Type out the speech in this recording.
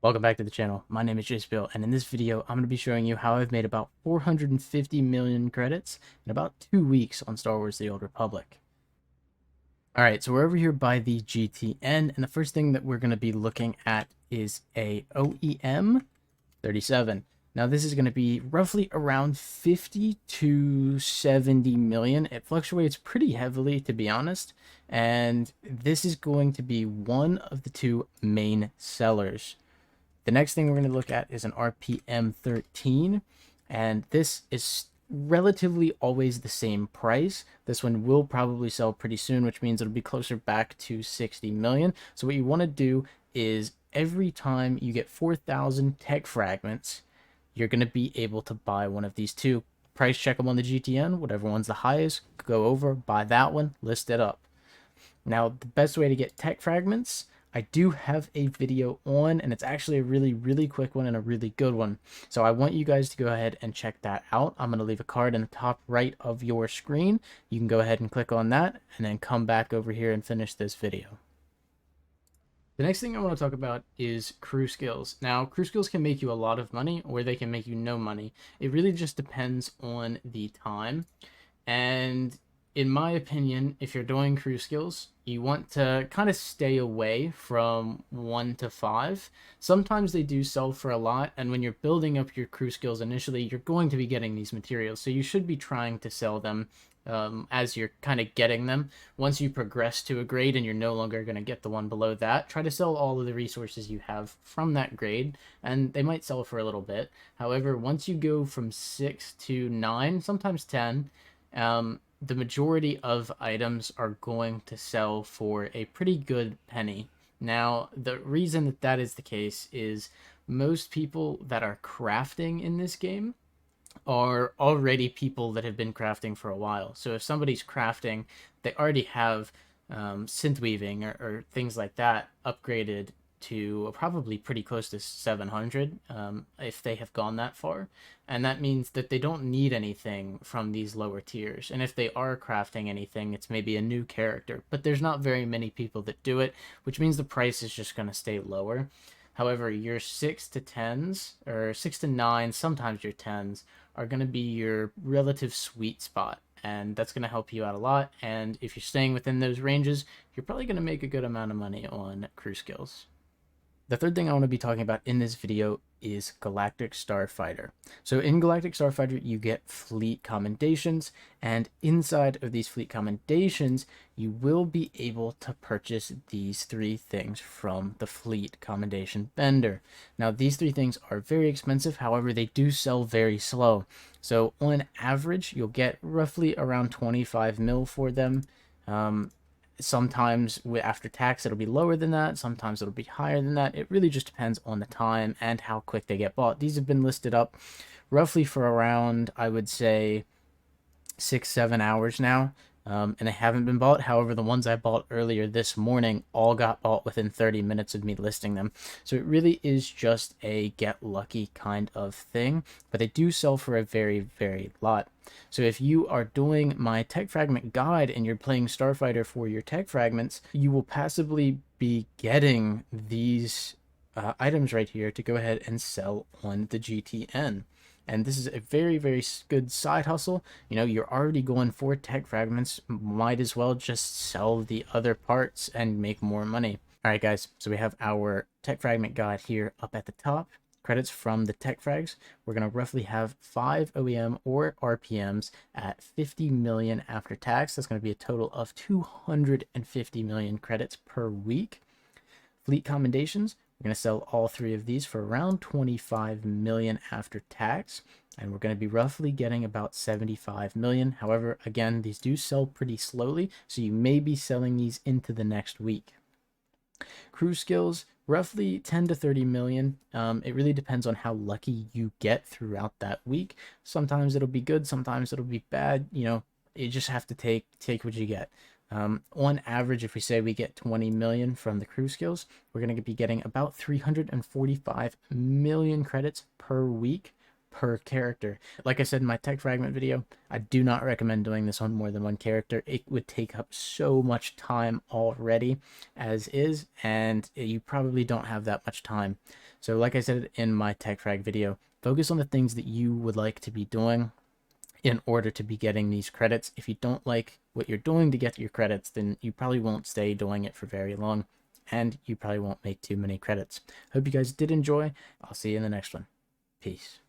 Welcome back to the channel. My name is JSpill, and in this video, I'm going to be showing you how I've made about 450 million credits in about 2 weeks on Star Wars The Old Republic. Alright, so we're over here by the GTN, and the first thing that we're going to be looking at is a OEM 37. Now this is going to be roughly around 50 to 70 million. It fluctuates pretty heavily, to be honest, and this is going to be one of the two main sellers. The next thing we're going to look at is an RPM 13, and this is relatively always the same price. This one will probably sell pretty soon, which means it'll be closer back to 60 million. So what you want to do is every time you get 4,000 tech fragments, you're going to be able to buy one of these two. Price check them on the GTN, whatever one's the highest, go over, buy that one, list it up. Now, the best way to get tech fragments, I do have a video on, and it's actually a really quick one and a really good one. So I want you guys to go ahead and check that out. I'm going to leave a card in the top right of your screen. You can go ahead and click on that and then come back over here and finish this video. The next thing I want to talk about is crew skills. Now, crew skills can make you a lot of money or they can make you no money. It really just depends on the time. And in my opinion, if you're doing crew skills, you want to kind of stay away from 1 to 5. Sometimes they do sell for a lot, and when you're building up your crew skills initially, you're going to be getting these materials, so you should be trying to sell them as you're kind of getting them. Once you progress to a grade and you're no longer going to get the one below that, try to sell all of the resources you have from that grade, and they might sell for a little bit. However, once you go from 6 to 9, sometimes 10, the majority of items are going to sell for a pretty good penny. Now, the reason that that is the case is most people that are crafting in this game are already people that have been crafting for a while. So if somebody's crafting, they already have synth weaving or things like that upgraded to probably pretty close to 700 if they have gone that far. And that means that they don't need anything from these lower tiers. And if they are crafting anything, it's maybe a new character. But there's not very many people that do it, which means the price is just going to stay lower. However, your 6 to 10s, or 6 to 9, sometimes your 10s, are going to be your relative sweet spot. And that's going to help you out a lot. And if you're staying within those ranges, you're probably going to make a good amount of money on crew skills. The third thing I want to be talking about in this video is Galactic Starfighter. So in Galactic Starfighter, you get fleet commendations, and inside of these fleet commendations, you will be able to purchase these 3 things from the fleet commendation vendor. Now, these 3 things are very expensive, however, they do sell very slow. So on average, you'll get roughly around 25 mil for them. Sometimes after tax it'll be lower than that, sometimes it'll be higher than that. It really just depends on the time and how quick they get bought. These have been listed up roughly for around, I would say, 6-7 hours now, and they haven't been bought. However, the ones I bought earlier this morning all got bought within 30 minutes of me listing them. So it really is just a get lucky kind of thing, but they do sell for a very lot. So if you are doing my tech fragment guide and you're playing Starfighter for your tech fragments, you will passively be getting these items right here to go ahead and sell on the GTN. And this is a very good side hustle. You know, you're already going for tech fragments, might as well just sell the other parts and make more money. All right, guys, so we have our tech fragment guide here up at the top. Credits from the tech frags. We're going to roughly have 5 OEM or RPMs at 50 million after tax. That's going to be a total of 250 million credits per week. Fleet commendations, we're going to sell all 3 of these for around 25 million after tax, and we're going to be roughly getting about 75 million. However, again, these do sell pretty slowly, so you may be selling these into the next week. Crew skills, roughly 10 to 30 million. It really depends on how lucky you get throughout that week. Sometimes it'll be good, sometimes it'll be bad. You know, you just have to take what you get. On average, if we say we get 20 million from the crew skills, we're going to be getting about 345 million credits per week per character. Like I said in my tech fragment video, I do not recommend doing this on more than one character. It would take up so much time already as is, and you probably don't have that much time. So like I said in my tech frag video, focus on the things that you would like to be doing in order to be getting these credits. If you don't like what you're doing to get your credits, then you probably won't stay doing it for very long, and you probably won't make too many credits. Hope you guys did enjoy. I'll see you in the next one. Peace.